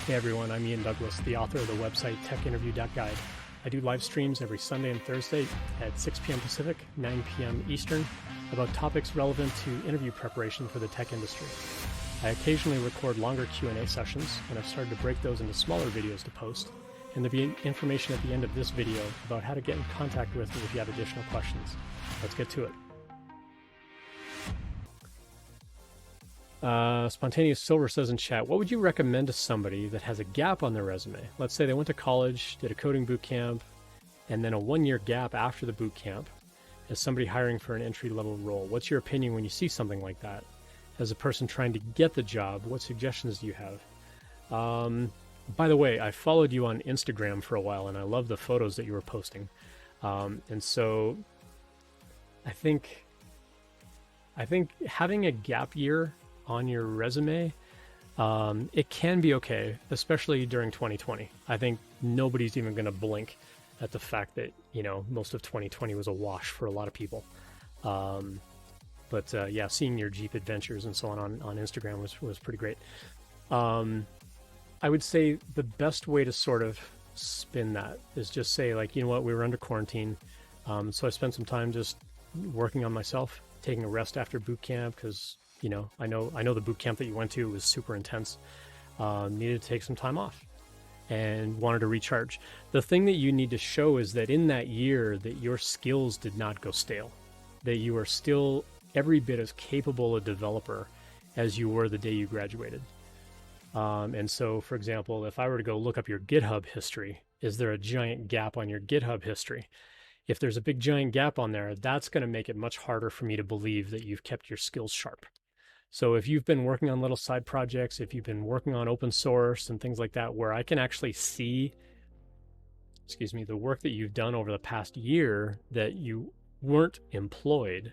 Hey everyone, I'm Ian Douglas, the author of the website techinterview.guide. I do live streams every Sunday and Thursday at 6 p.m. Pacific, 9 p.m. Eastern about topics relevant to interview preparation for the tech industry. I occasionally record longer Q&A sessions, and I've started to break those into smaller videos to post. And there'll be information at the end of this video about how to get in contact with me if you have additional questions. Let's get to it. Spontaneous Silver says in chat, what would you recommend to somebody that has a gap on their resume? Let's say they went to college, did a coding boot camp, and then a 1-year gap after the boot camp as somebody hiring for an entry-level role. What's your opinion when you see something like that? As a person trying to get the job, what suggestions do you have? By the way, I followed you on Instagram for a while, and I love the photos that you were posting. And so I think having a gap year on your resume, it can be okay, especially during 2020. I think nobody's even going to blink at the fact that, most of 2020 was a wash for a lot of people. But yeah, seeing your Jeep adventures and so on Instagram was pretty great. I would say the best way to sort of spin that is just say, like, you know what, we were under quarantine. So I spent some time just working on myself, taking a rest after boot camp because, I know the boot camp that you went to was super intense. Needed to take some time off and wanted to recharge. The thing that you need to show is that in that year that your skills did not go stale, that you are still every bit as capable a developer as you were the day you graduated. And so, for example, if I were to go look up your GitHub history, is there a giant gap on your GitHub history? If there's a big giant gap on there, that's going to make it much harder for me to believe that you've kept your skills sharp. So if you've been working on little side projects, if you've been working on open source and things like that, where I can actually see, the work that you've done over the past year that you weren't employed,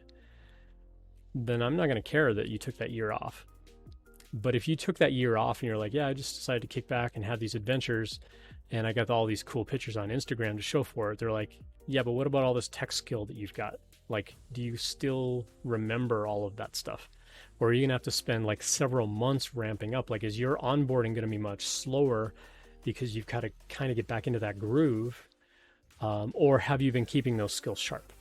then I'm not going to care that you took that year off. But if you took that year off and you're like, yeah, I just decided to kick back and have these adventures and I got all these cool pictures on Instagram to show for it, they're like, yeah, but what about all this tech skill that you've got? Like, do you still remember all of that stuff? Or are you going to have to spend like several months ramping up? Like, is your onboarding going to be much slower because you've got to kind of get back into that groove? Or have you been keeping those skills sharp?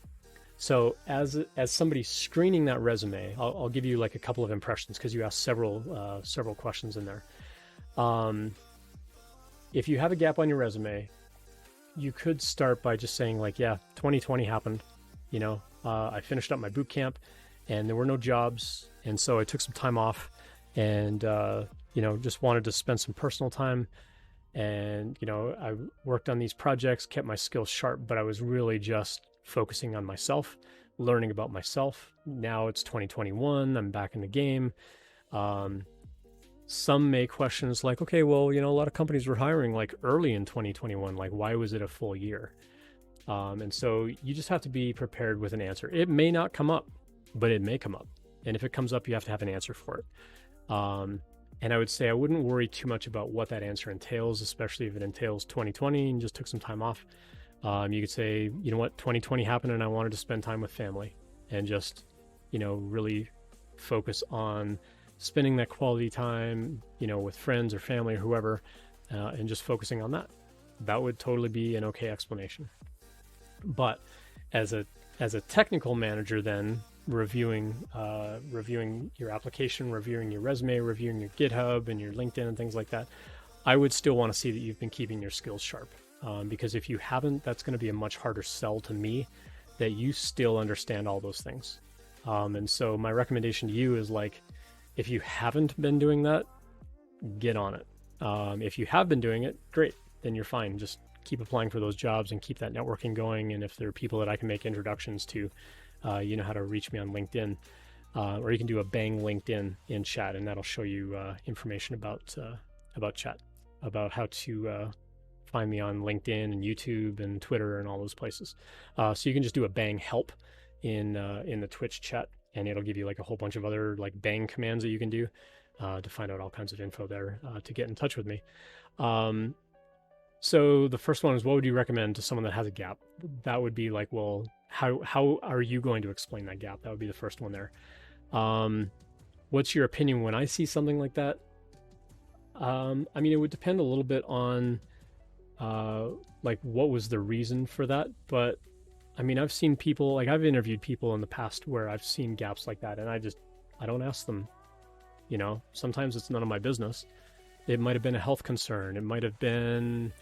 So as somebody screening that resume, I'll give you like a couple of impressions because you asked several questions in there. If you have a gap on your resume, you could start by just saying like, yeah, 2020 happened. I finished up my boot camp and there were no jobs. And so I took some time off and, just wanted to spend some personal time. And, I worked on these projects, kept my skills sharp, but I was really just focusing on myself, learning about myself. Now it's 2021. I'm back in the game. Some may questions like, okay, well, a lot of companies were hiring like early in 2021. Like, why was it a full year? And so you just have to be prepared with an answer. It may not come up, but it may come up. And if it comes up, you have to have an answer for it. And I would say I wouldn't worry too much about what that answer entails, especially if it entails 2020 and just took some time off. You could say, you know what, 2020 happened and I wanted to spend time with family and just, really focus on spending that quality time, with friends or family or whoever, and just focusing on that. That would totally be an okay explanation. But as a technical manager, then reviewing your application, reviewing your resume, reviewing your GitHub and your LinkedIn and things like that, I would still want to see that you've been keeping your skills sharp. Because if you haven't, that's going to be a much harder sell to me that you still understand all those things. And so my recommendation to you is like, if you haven't been doing that, get on it. If you have been doing it, great, then you're fine. Just keep applying for those jobs and keep that networking going. And if there are people that I can make introductions to, you know how to reach me on LinkedIn, or you can do a bang LinkedIn in chat, and that'll show you information about chat, about how to find me on LinkedIn and YouTube and Twitter and all those places. So you can just do a bang help in the Twitch chat, and it'll give you like a whole bunch of other like bang commands that you can do to find out all kinds of info there to get in touch with me. So the first one is, what would you recommend to someone that has a gap? That would be like, well, how are you going to explain that gap? That would be the first one there. What's your opinion when I see something like that? I mean, it would depend a little bit on uh, like what was the reason for that. But I mean, I've seen people, like I've interviewed people in the past where I've seen gaps like that, and I don't ask them. You know, sometimes it's none of my business. It might have been a health concern. It might have been,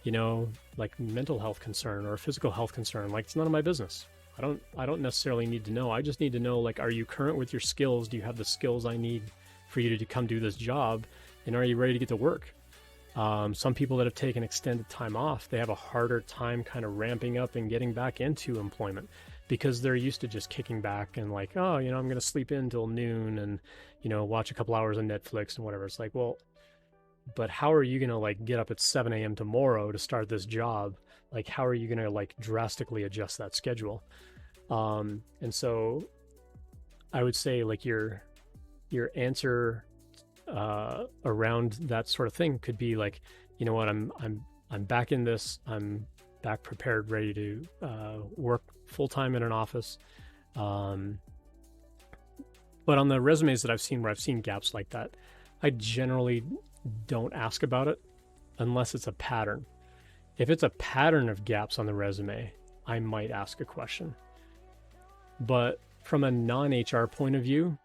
you know, like mental health concern or a physical health concern. Like it's none of my business. I don't necessarily need to know. I just need to know, like, are you current with your skills? Do you have the skills I need for you to come do this job? And are you ready to get to work? Some people that have taken extended time off, they have a harder time kind of ramping up and getting back into employment because they're used to just kicking back and like, oh, you know, I'm going to sleep in till noon and, you know, watch a couple hours of Netflix and whatever. It's like, well, but how are you going to like get up at 7 a.m. tomorrow to start this job? Like, how are you going to like drastically adjust that schedule? And so I would say like your answer around that sort of thing could be like, you know what, I'm back in this. I'm back prepared, ready to work full time in an office. Um, but on the resumes that I've seen where I've seen gaps like that, I generally don't ask about it unless it's a pattern. If it's a pattern of gaps on the resume, I might ask a question. But from a non-HR point of view,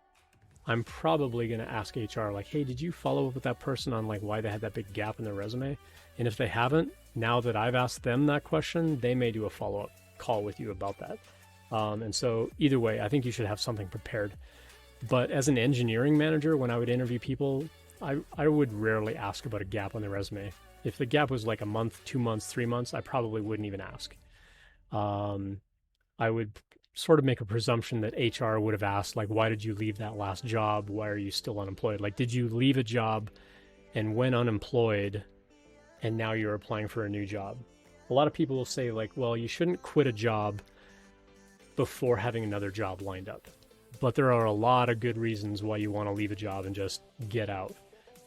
I'm probably going to ask HR, like, hey, did you follow up with that person on like why they had that big gap in their resume? And if they haven't, now that I've asked them that question, they may do a follow-up call with you about that. And so either way, I think you should have something prepared. But as an engineering manager, when I would interview people, I would rarely ask about a gap on their resume. If the gap was like a month, 2 months, 3 months, I probably wouldn't even ask. I would sort of make a presumption that HR would have asked, like, why did you leave that last job? Why are you still unemployed? Like, did you leave a job and went unemployed and now you're applying for a new job? A lot of people will say, like, well, you shouldn't quit a job before having another job lined up. But there are a lot of good reasons why you want to leave a job and just get out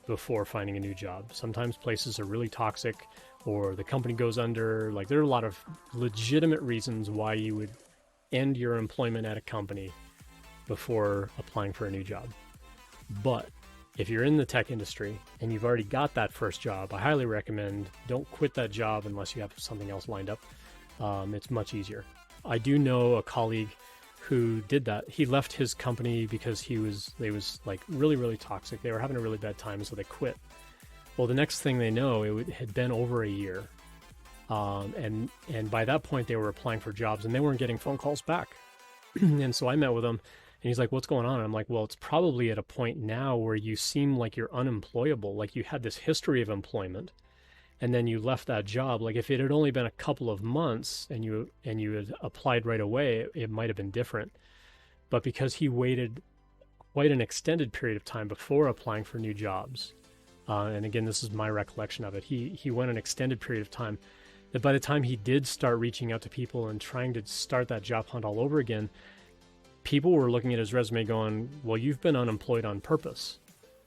before finding a new job. Sometimes places are really toxic or the company goes under. Like, there are a lot of legitimate reasons why you would end your employment at a company before applying for a new job. But if you're in the tech industry and you've already got that first job, I highly recommend don't quit that job unless you have something else lined up. It's much easier. I do know a colleague who did that. He left his company because they was like really, really toxic. They were having a really bad time, so they quit. Well, the next thing they know, had been over a year. And by that point, they were applying for jobs and they weren't getting phone calls back. And so I met with him and he's like, what's going on? And I'm like, well, it's probably at a point now where you seem like you're unemployable. Like you had this history of employment and then you left that job. Like if it had only been a couple of months and you had applied right away, it might have been different. But because he waited quite an extended period of time before applying for new jobs, and again, this is my recollection of it, he went an extended period of time, that by the time he did start reaching out to people and trying to start that job hunt all over again, people were looking at his resume going, well, you've been unemployed on purpose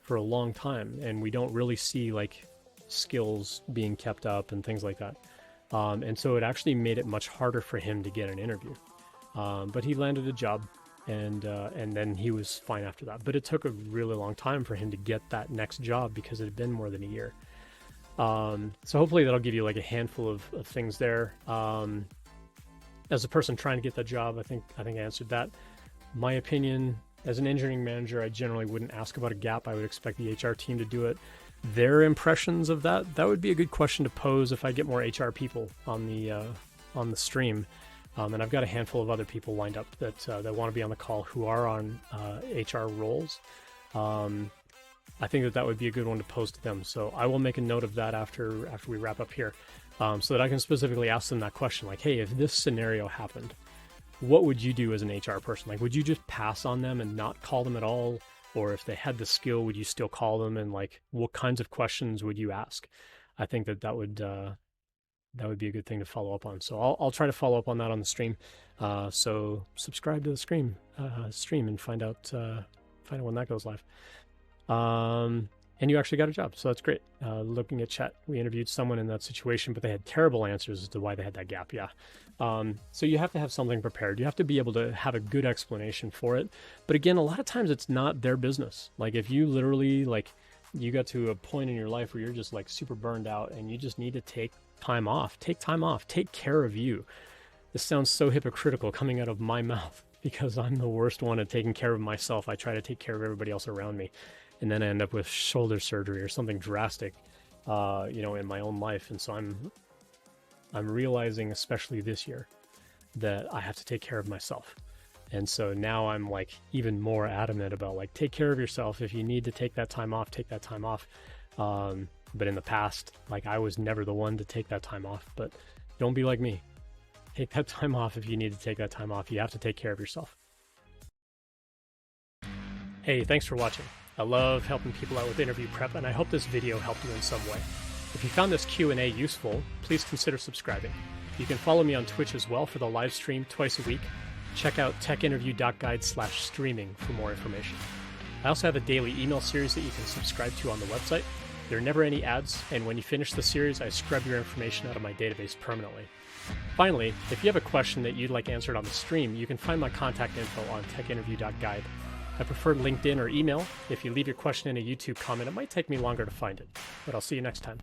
for a long time, and we don't really see like skills being kept up and things like that. And so it actually made it much harder for him to get an interview. But he landed a job, and then he was fine after that. But it took a really long time for him to get that next job because it had been more than a year. So hopefully that'll give you like a handful of things there. As a person trying to get that job, I think I answered that. My opinion, as an engineering manager, I generally wouldn't ask about a gap. I would expect the HR team to do it. Their impressions of that would be a good question to pose if I get more HR people on the stream. And I've got a handful of other people lined up that want to be on the call who are on HR roles. I think that would be a good one to pose to them. So I will make a note of that after we wrap up here, so that I can specifically ask them that question. Like, hey, if this scenario happened, what would you do as an HR person? Like, would you just pass on them and not call them at all? Or if they had the skill, would you still call them? And like, what kinds of questions would you ask? I think that would be a good thing to follow up on. So I'll try to follow up on that on the stream. So subscribe to the stream and find out when that goes live. And you actually got a job, so that's great. Looking at chat, we interviewed someone in that situation, but they had terrible answers as to why they had that gap. Yeah. So you have to have something prepared. You have to be able to have a good explanation for it. But again, a lot of times it's not their business. Like if you literally like you got to a point in your life where you're just like super burned out and you just need to take time off. Take time off. Take care of you. This sounds so hypocritical coming out of my mouth because I'm the worst one at taking care of myself. I try to take care of everybody else around me, and then I end up with shoulder surgery or something drastic, in my own life. And so I'm realizing, especially this year, that I have to take care of myself. And so now I'm like even more adamant about like, take care of yourself. If you need to take that time off, take that time off. But in the past, like I was never the one to take that time off, but don't be like me. Take that time off if you need to take that time off. You have to take care of yourself. Hey, thanks for watching. I love helping people out with interview prep, and I hope this video helped you in some way. If you found this Q&A useful, please consider subscribing. You can follow me on Twitch as well for the live stream twice a week. Check out techinterview.guide/streaming for more information. I also have a daily email series that you can subscribe to on the website. There are never any ads, and when you finish the series, I scrub your information out of my database permanently. Finally, if you have a question that you'd like answered on the stream, you can find my contact info on techinterview.guide. I prefer LinkedIn or email. If you leave your question in a YouTube comment, it might take me longer to find it, but I'll see you next time.